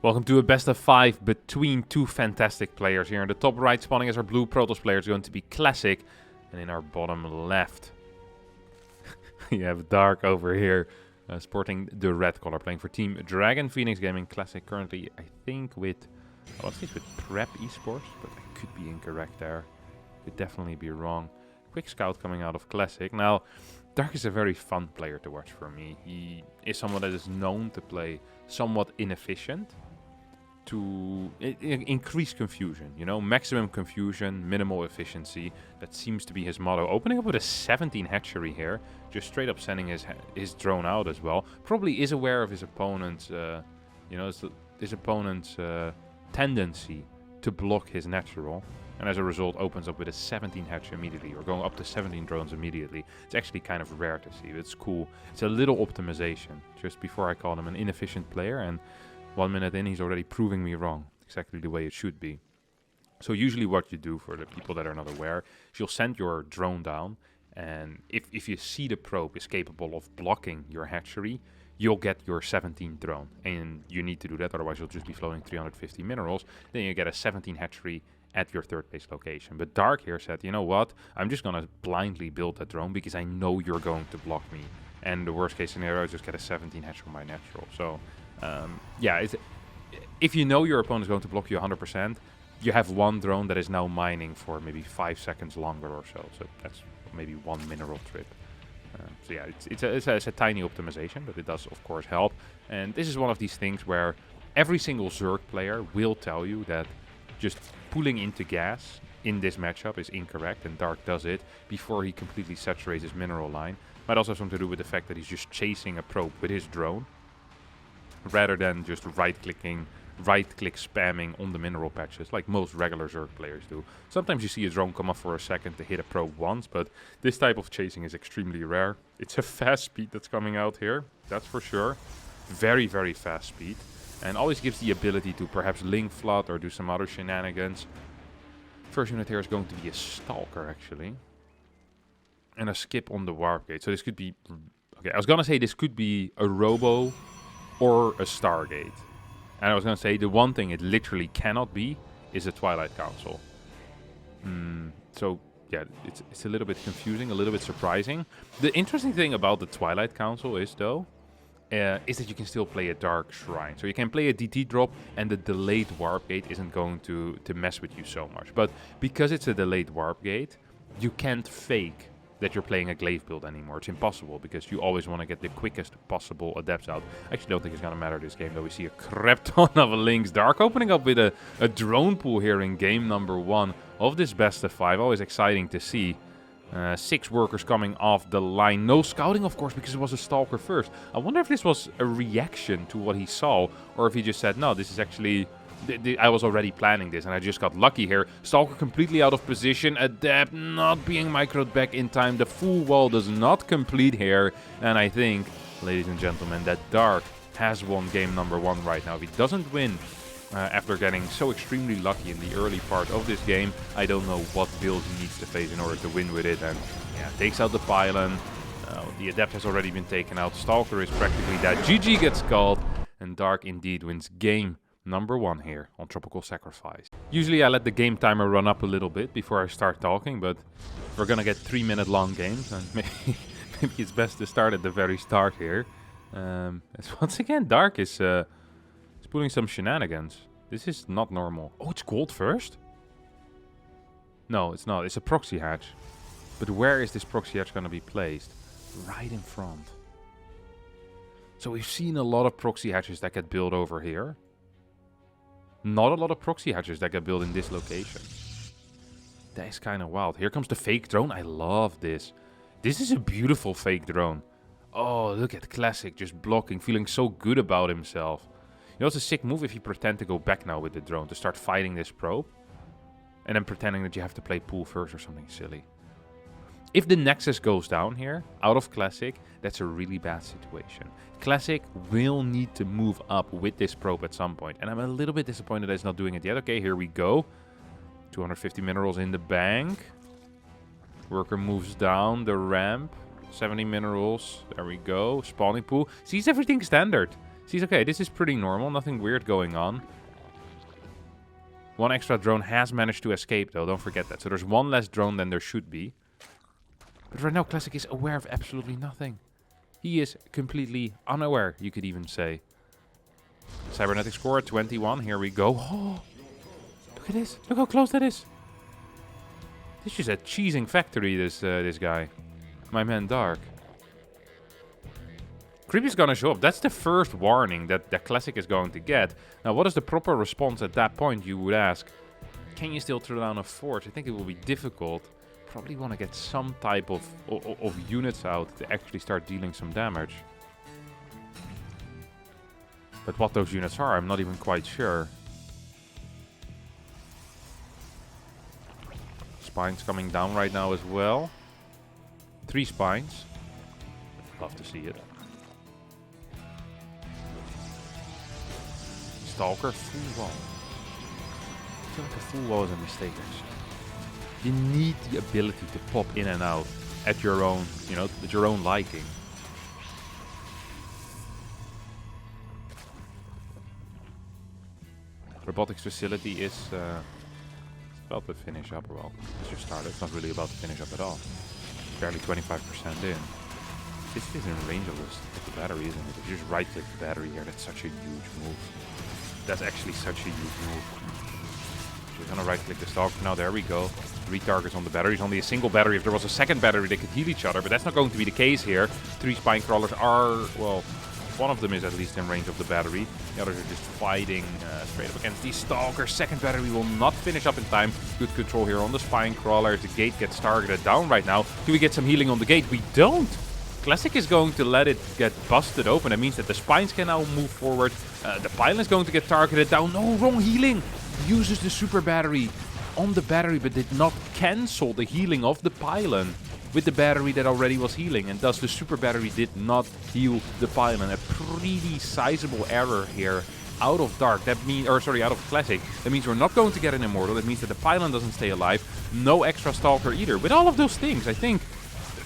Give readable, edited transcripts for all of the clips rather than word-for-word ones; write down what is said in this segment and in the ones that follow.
Welcome to a best of 5 between two fantastic players here. In the top right spawning as our blue Protoss player is going to be Classic. And in our bottom left, you have Dark over here, sporting the red color, playing for Team Dragon Phoenix Gaming. Classic currently, I think, with, well, at least with Prep Esports, but I could be incorrect there. Could definitely be wrong. Quick scout coming out of Classic. Now, Dark is a very fun player to watch for me. He is someone that is known to play somewhat inefficient, to increase confusion, you know, maximum confusion, minimal efficiency. That seems to be his motto. Opening up with a 17 hatchery here, just straight up sending his drone out as well. Probably is aware of his opponent's, his opponent's tendency to block his natural, and as a result opens up with a 17 hatch immediately, or going up to 17 drones immediately. It's actually kind of rare to see, but it's cool. It's a little optimization. Just before I called him an inefficient player, and 1 minute in, he's already proving me wrong. Exactly the way it should be. So usually what you do, for the people that are not aware, is you'll send your drone down, and if you see the probe is capable of blocking your hatchery, you'll get your 17th drone. And you need to do that, otherwise you'll just be floating 350 minerals. Then you get a 17 hatchery at your third base location. But Dark here said, you know what, I'm just gonna blindly build that drone because I know you're going to block me. And the worst case scenario is just get a 17 hatch from my natural. So yeah, if you know your opponent is going to block you 100%, you have one drone that is now mining for maybe 5 seconds longer or so. So that's maybe one mineral trip. So yeah, it's a tiny optimization, but it does of course help. And this is one of these things where every single Zerg player will tell you that just pulling into gas in this matchup is incorrect, and Dark does it before he completely saturates his mineral line. Might also have something to do with the fact that he's just chasing a probe with his drone, rather than just right-click spamming on the mineral patches like most regular Zerg players do. Sometimes you see a drone come up for a second to hit a probe once, but this type of chasing is extremely rare. It's a fast speed that's coming out here, that's for sure. Very, very fast speed. And always gives the ability to perhaps Ling flood or do some other shenanigans. First unit here is going to be a Stalker, actually. And a skip on the warp gate. So this could be... Okay, I was gonna say this could be a Robo or a Stargate. And I was going to say, the one thing it literally cannot be is a Twilight Council. So, yeah, it's a little bit confusing, a little bit surprising. The interesting thing about the Twilight Council is, though, is that you can still play a Dark Shrine. So you can play a DT drop, and the delayed Warp Gate isn't going to mess with you so much. But because it's a delayed Warp Gate, you can't fake that you're playing a glaive build anymore. It's impossible, because you always want to get the quickest possible adepts out. I actually don't think it's going to matter this game, though. We see a crap ton of Link's Dark opening up with a drone pool here in game number 1 of this best of 5. Always exciting to see. 6 workers coming off the line. No scouting, of course, because it was a Stalker first. I wonder if this was a reaction to what he saw, or if he just said, no, this is actually... I was already planning this, and I just got lucky here. Stalker completely out of position. Adept not being microed back in time. The full wall does not complete here. And I think, ladies and gentlemen, that Dark has won game number 1 right now. If he doesn't win after getting so extremely lucky in the early part of this game, I don't know what build he needs to face in order to win with it. And yeah, takes out the pylon. The Adept has already been taken out. Stalker is practically dead. GG gets called. And Dark indeed wins game number 1 here on Tropical Sacrifice. Usually I let the game timer run up a little bit before I start talking, but we're gonna get 3-minute long games, and maybe it's best to start at the very start here. As once again, Dark is pulling some shenanigans. This is not normal. Oh, it's gold first? No, it's not. It's a proxy hatch. But where is this proxy hatch gonna be placed? Right in front. So we've seen a lot of proxy hatches that get built over here. Not a lot of proxy hatches that get built in this location. That is kind of wild. Here comes the fake drone. I love this. This is a beautiful fake drone. Oh, look at Classic just blocking, feeling so good about himself. You know, it's a sick move if you pretend to go back now with the drone to start fighting this probe. And then pretending that you have to play pool first or something silly. If the Nexus goes down here, out of Classic, that's a really bad situation. Classic will need to move up with this probe at some point. And I'm a little bit disappointed that it's not doing it yet. Okay, here we go. 250 minerals in the bank. Worker moves down the ramp. 70 minerals. There we go. Spawning pool. Sees everything standard. See, okay, this is pretty normal. Nothing weird going on. One extra drone has managed to escape, though. Don't forget that. So there's one less drone than there should be. But right now, Classic is aware of absolutely nothing. He is completely unaware, you could even say. Cybernetic score at 21. Here we go. Oh, look at this. Look how close that is. This is a cheesing factory, this guy. My man Dark. Creepy's gonna show up. That's the first warning that the Classic is going to get. Now, what is the proper response at that point, you would ask? Can you still throw down a forge? I think it will be difficult. Probably want to get some type of units out to actually start dealing some damage. But what those units are, I'm not even quite sure. Spines coming down right now as well. 3 spines. Love to see it. Stalker, full wall. I feel like a full wall is a mistake, actually. You need the ability to pop in and out at your own, you know, at your own liking. Robotics facility is about to finish up. Well, it's just started. It's not really about to finish up at all. Barely 25% in. This is in range of the battery, isn't it? If you just right-click the battery here, that's such a huge move. That's actually such a huge move. So we're gonna right-click the stalker now. There we go. 3 targets on the battery. It's only a single battery. If there was a second battery, they could heal each other, but that's not going to be the case here. 3 spine crawlers are, well, one of them is at least in range of the battery. The others are just fighting straight up against the stalker. Second battery will not finish up in time. Good control here on the spine crawler. The gate gets targeted down right now. Do we get some healing on the gate? We don't. Classic is going to let it get busted open. That means that the spines can now move forward. The pylon is going to get targeted down. No, wrong healing. Uses the super battery on the battery, but did not cancel the healing of the pylon with the battery that already was healing, and thus the super battery did not heal the pylon. A pretty sizable error here out of Dark. That means, or sorry, out of Classic. That means we're not going to get an Immortal. That means that the pylon doesn't stay alive. No extra Stalker either. With all of those things, I think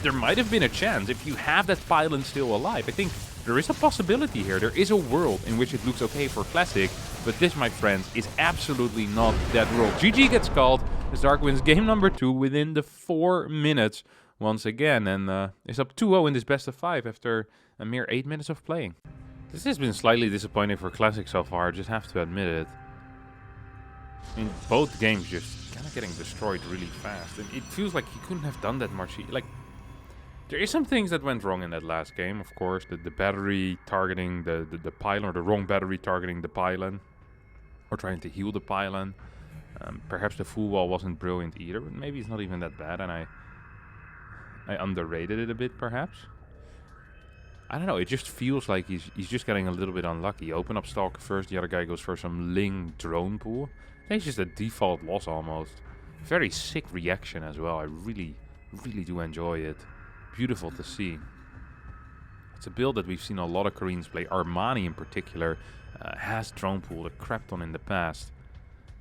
there might have been a chance if you have that pylon still alive. I think there is a possibility here. There is a world in which it looks okay for Classic, but this, my friends, is absolutely not that world. GG gets called as Dark wins game number 2 within the 4 minutes once again, and is up 2-0 in this best of 5 after a mere 8 minutes of playing. This has been slightly disappointing for Classic so far, I just have to admit it. I mean, both games just kind of getting destroyed really fast, and it feels like he couldn't have done that much. Like, there is some things that went wrong in that last game, of course. The battery targeting the pylon, or the wrong battery targeting the pylon, or trying to heal the pylon. Perhaps the full wall wasn't brilliant either, but maybe it's not even that bad, and I underrated it a bit, perhaps. I don't know, it just feels like he's just getting a little bit unlucky. Open up Stalker first, the other guy goes for some Ling drone pool. I think it's just a default loss almost. Very sick reaction as well. I really, really do enjoy it. Beautiful to see. It's a build that we've seen a lot of Koreans play. Armani in particular has drone pool, a crap ton in the past.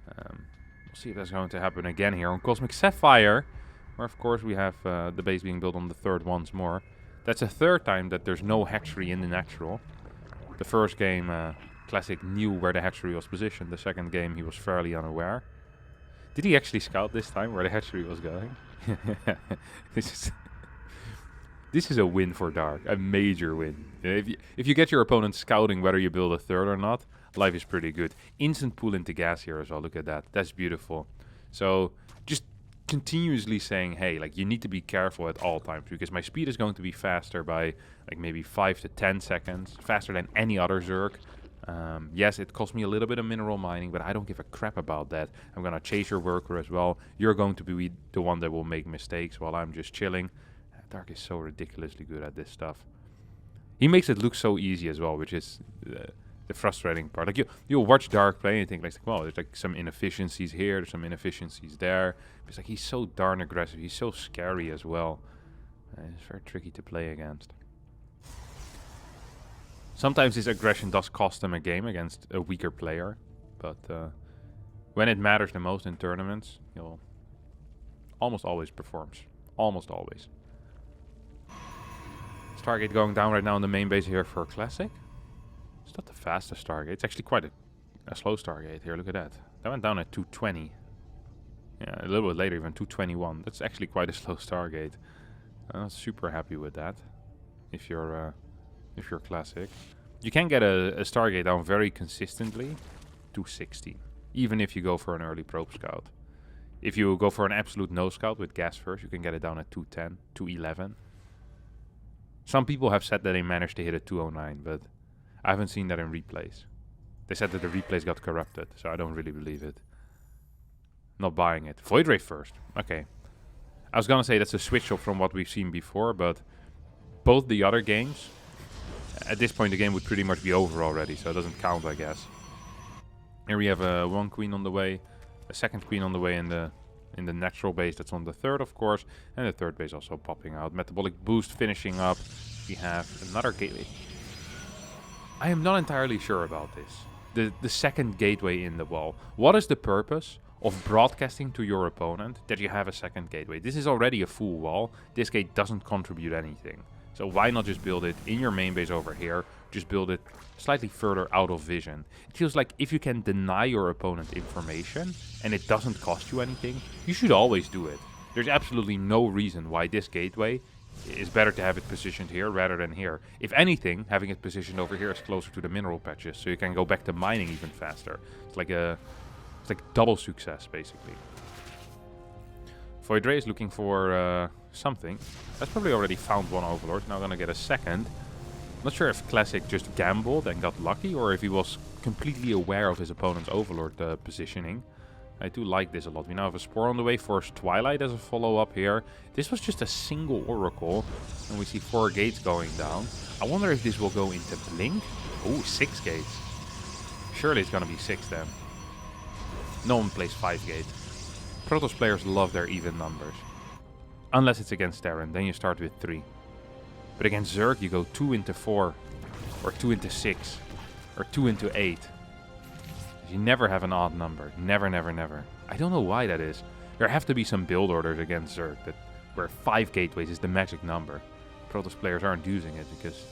We'll see if that's going to happen again here on Cosmic Sapphire, where of course we have the base being built on the 3rd once more. That's a 3rd time that there's no hatchery in the natural. The first game, Classic knew where the hatchery was positioned. The second game, he was fairly unaware. Did he actually scout this time where the hatchery was going? This is a win for Dark, a major win. If you get your opponent scouting whether you build a 3rd or not, life is pretty good. Instant pull into gas here as well, look at that. That's beautiful. So, just continuously saying, hey, like, you need to be careful at all times, because my speed is going to be faster by, like, maybe 5 to 10 seconds, faster than any other Zerg. Yes, it costs me a little bit of mineral mining, but I don't give a crap about that. I'm gonna chase your worker as well. You're going to be the one that will make mistakes while I'm just chilling. Dark is so ridiculously good at this stuff. He makes it look so easy as well, which is the frustrating part. Like, you'll watch Dark play and you think, like, well, there's like some inefficiencies here, there's some inefficiencies there. It's like he's so darn aggressive. He's so scary as well. It's very tricky to play against. Sometimes his aggression does cost him a game against a weaker player, but when it matters the most in tournaments, he'll almost always performs. Almost always. Stargate going down right now in the main base here for Classic. It's not the fastest Stargate. It's actually quite a slow Stargate here. Look at that. That went down at 220. Yeah, a little bit later, even 221. That's actually quite a slow Stargate. I'm not super happy with that. If you're classic, you can get a Stargate down very consistently, 260. Even if you go for an early probe scout. If you go for an absolute no scout with gas first, you can get it down at 210, 211. Some people have said that they managed to hit a 209, but I haven't seen that in replays. They said that the replays got corrupted, so I don't really believe it. Not buying it. Void Ray first. Okay. I was gonna say that's a switch up from what we've seen before, but both the other games, at this point the game would pretty much be over already, so it doesn't count, I guess. Here we have one queen on the way, a second queen on the way in the natural base. That's on the third, of course, and the third base also popping out. Metabolic boost finishing up. We have another gateway. I am not entirely sure about this. The second gateway in the wall. What is the purpose of broadcasting to your opponent that you have a second gateway? This is already a full wall. This gate doesn't contribute anything. So why not just build it in your main base over here? Just build it slightly further out of vision. It feels like if you can deny your opponent information and it doesn't cost you anything, you should always do it. There's absolutely no reason why this gateway is better to have it positioned here rather than here. If anything, having it positioned over here is closer to the mineral patches, so you can go back to mining even faster. It's like double success, basically. Void Ray is looking for something. That's probably already found one Overlord. Now gonna get a second. Not sure if Classic just gambled and got lucky, or if he was completely aware of his opponent's Overlord positioning. I do like this a lot. We now have a Spore on the way. Force Twilight as a follow-up here. This was just a single Oracle, and we see 4 gates going down. I wonder if this will go into Blink. Oh, 6 gates. Surely it's gonna be 6 then. No one plays 5 gates. Protoss players love their even numbers. Unless it's against Terran, then you start with 3. But against Zerg, you go 2 into 4, or 2 into 6, or 2 into 8. You never have an odd number. Never, never, never. I don't know why that is. There have to be some build orders against Zerg where 5 gateways is the magic number. Protoss players aren't using it because,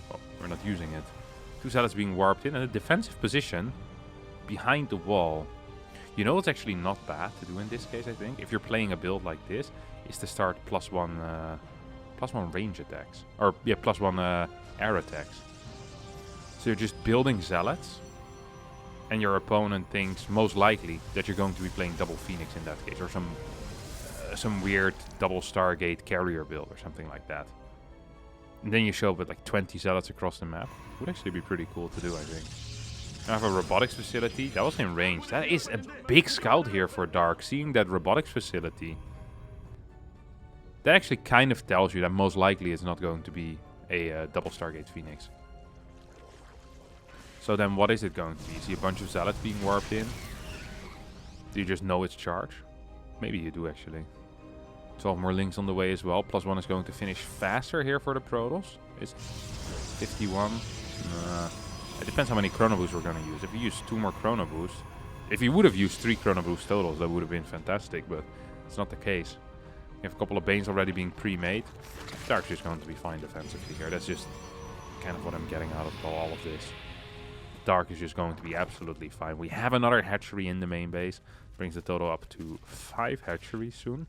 well, we're not using it. 2 zealots being warped in, and a defensive position behind the wall. You know what's actually not bad to do in this case, I think, if you're playing a build like this, is to start +1 range attacks. Or, yeah, +1 air attacks. So you're just building zealots, and your opponent thinks most likely that you're going to be playing double Phoenix in that case, or some weird double Stargate carrier build or something like that. And then you show up with like 20 zealots across the map. Would actually be pretty cool to do, I think. I have a robotics facility. That was in range. That is a big scout here for Dark. Seeing that robotics facility, that actually kind of tells you that most likely it's not going to be a double Stargate Phoenix. So then what is it going to be? You see a bunch of zealots being warped in. Do you just know it's charge? Maybe you do actually. 12 more Lings on the way as well. +1 is going to finish faster here for the Protoss. It's 51. It depends how many Chrono Boosts we're going to use. If you use 2 more Chrono Boosts, if you would have used 3 Chrono Boost totals, that would have been fantastic, but it's not the case. You have a couple of Banes already being pre-made. Dark's just going to be fine defensively here. That's just kind of what I'm getting out of all of this. Dark is just going to be absolutely fine. We have another hatchery in the main base. Brings the total up to 5 hatcheries soon.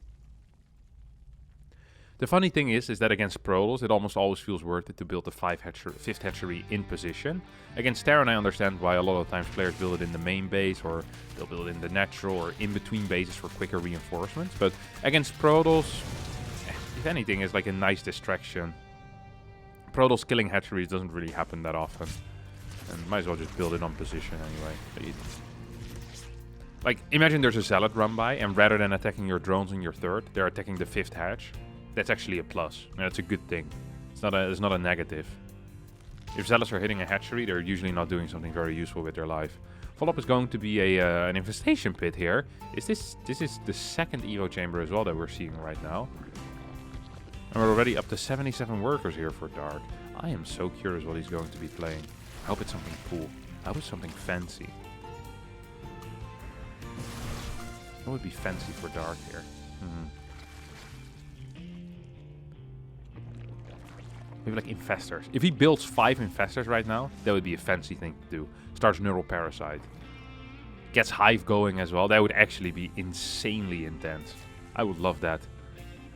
The funny thing is that against Protoss, it almost always feels worth it to build the 5th hatchery in position. Against Terran, I understand why a lot of times players build it in the main base, or they'll build it in the natural, or in between bases for quicker reinforcements. But against Protoss, if anything, it's like a nice distraction. Protoss killing hatcheries doesn't really happen that often. And might as well just build it on position anyway. Like, imagine there's a zealot run by, and rather than attacking your drones in your 3rd, they're attacking the 5th hatch. That's actually a plus. And that's a good thing. It's not a negative. If zealots are hitting a hatchery, they're usually not doing something very useful with their life. Follow-up is going to be an infestation pit here. This is the 2nd Evo chamber as well that we're seeing right now. And we're already up to 77 workers here for Dark. I am so curious what he's going to be playing. I hope it's something cool. I hope it's something fancy. What would be fancy for Dark here? Maybe maybe like Infestors. If he builds 5 Infestors right now, that would be a fancy thing to do. Starts Neural Parasite. Gets Hive going as well. That would actually be insanely intense. I would love that.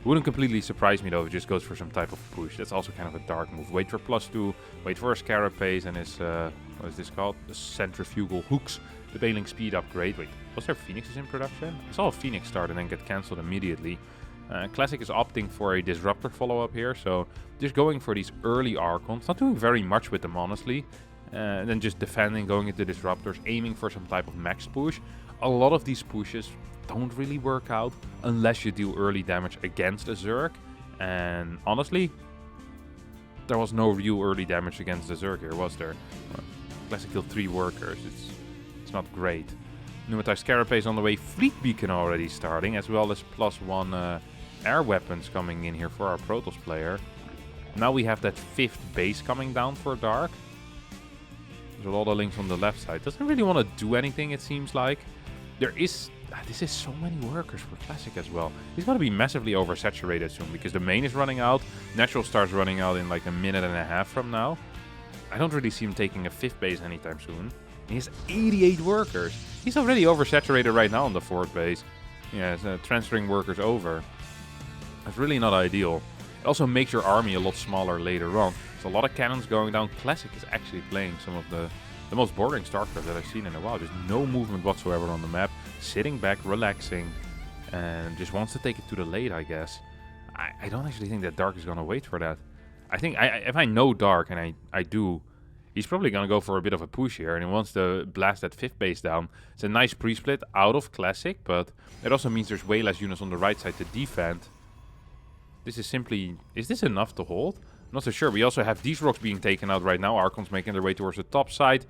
Wouldn't completely surprise me though if it just goes for some type of push. That's also kind of a dark move. Wait for +2, wait for his Carapace and his, what is this called? The Centrifugal Hooks. The Bailing Speed upgrade. Wait, was there Phoenixes in production? I saw a Phoenix start and then get cancelled immediately. Classic is opting for a Disruptor follow-up here, so just going for these early Archons. Not doing very much with them, honestly. And then just defending, going into Disruptors, aiming for some type of max push. A lot of these pushes don't really work out unless you do early damage against a Zerg. And honestly, there was no real early damage against the Zerg here, was there? Classic killed 3 workers. It's not great. Pneumatized Carapace on the way. Fleet Beacon already starting, as well as +1 air weapons coming in here for our Protoss player. Now we have that 5th base coming down for Dark. There's a lot of Lings on the left side. Doesn't really want to do anything, it seems like. There is... this is so many workers for Classic as well. He's going to be massively oversaturated soon, because the main is running out. Natural starts running out in like a minute and a half from now. I don't really see him taking a 5th base anytime soon. He has 88 workers. He's already oversaturated right now on the 4th base. Yeah, transferring workers over. That's really not ideal. It also makes your army a lot smaller later on. There's a lot of cannons going down. Classic is actually playing some of the most boring StarCraft that I've seen in a while. There's no movement whatsoever on the map. Sitting back, relaxing, and just wants to take it to the late, I guess. I don't actually think that Dark is going to wait for that. I think if I know Dark, and I do, he's probably going to go for a bit of a push here, and he wants to blast that 5th base down. It's a nice pre-split out of Classic, but it also means there's way less units on the right side to defend. This is simply... Is this enough to hold? I'm not so sure. We also have these rocks being taken out right now. Archons making their way towards the top side.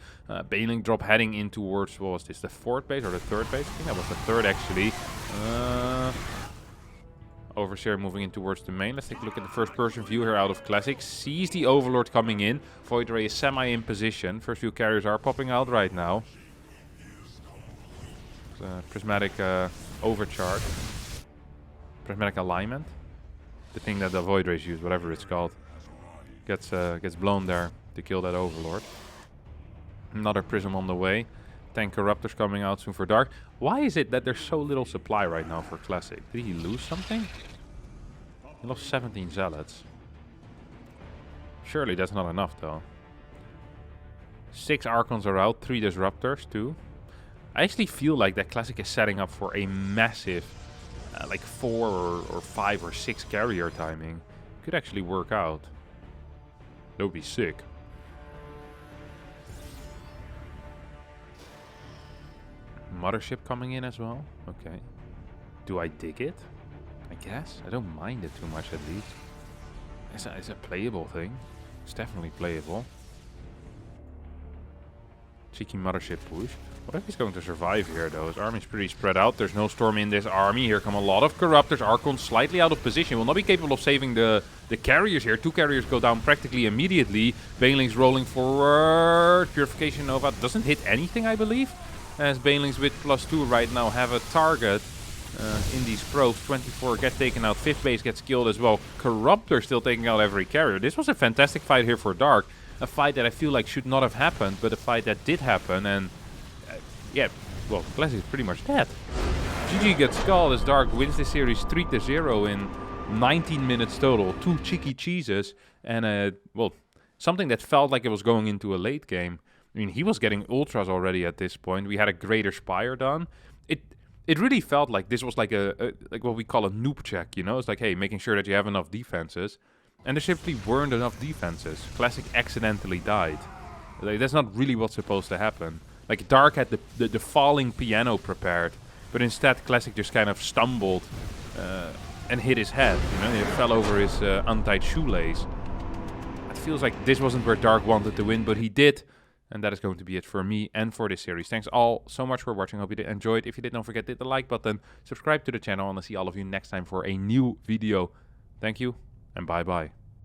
Bailing drop heading in towards... What was this? The 4th base or the 3rd base? I think that was the 3rd, actually. Overseer moving in towards the main. Let's take a look at the first-person view here out of Classic. Sees the Overlord coming in. Void Ray is semi in position. First few carriers are popping out right now. Prismatic overcharge. Prismatic alignment. The thing that the Void Rays use, whatever it's called. Gets blown there to kill that Overlord. Another Prism on the way. 10 Corruptors coming out soon for Dark. Why is it that there's so little supply right now for Classic? Did he lose something? He lost 17 Zealots. Surely that's not enough though. 6 Archons are out, 3 Disruptors too. I actually feel like that Classic is setting up for a massive like 4 or 5 or 6 carrier timing. Could actually work out. That would be sick. Mothership coming in as well. Okay. Do I dig it? I guess. I don't mind it too much at least. It's a playable thing. It's definitely playable. Cheeky Mothership push. What if he's going to survive here though? His army's pretty spread out. There's no storm in this army. Here come a lot of Corruptors. Archons slightly out of position. Will not be capable of saving the carriers here. 2 carriers go down practically immediately. Banelings rolling forward. Purification Nova doesn't hit anything, I believe. As Banelings with +2 right now have a target in these probes. 24 get taken out. 5th base gets killed as well. Corruptor still taking out every carrier. This was a fantastic fight here for Dark. A fight that I feel like should not have happened, but a fight that did happen. And yeah, well, Classic is pretty much dead. GG gets called as Dark wins this series 3-0 in 19 minutes total. 2 cheeky cheeses and well, something that felt like it was going into a late game. I mean, he was getting ultras already at this point. We had a Greater Spire done. It really felt like this was like like what we call a noob check, you know? It's like, hey, making sure that you have enough defenses. And there simply weren't enough defenses. Classic accidentally died. Like, that's not really what's supposed to happen. Like, Dark had the falling piano prepared, but instead Classic just kind of stumbled and hit his head, you know? He fell over his untied shoelace. It feels like this wasn't where Dark wanted to win, but he did. And that is going to be it for me and for this series. Thanks all so much for watching. Hope you did enjoy it. If you did, don't forget to hit the like button. Subscribe to the channel, and I'll see all of you next time for a new video. Thank you, and bye-bye.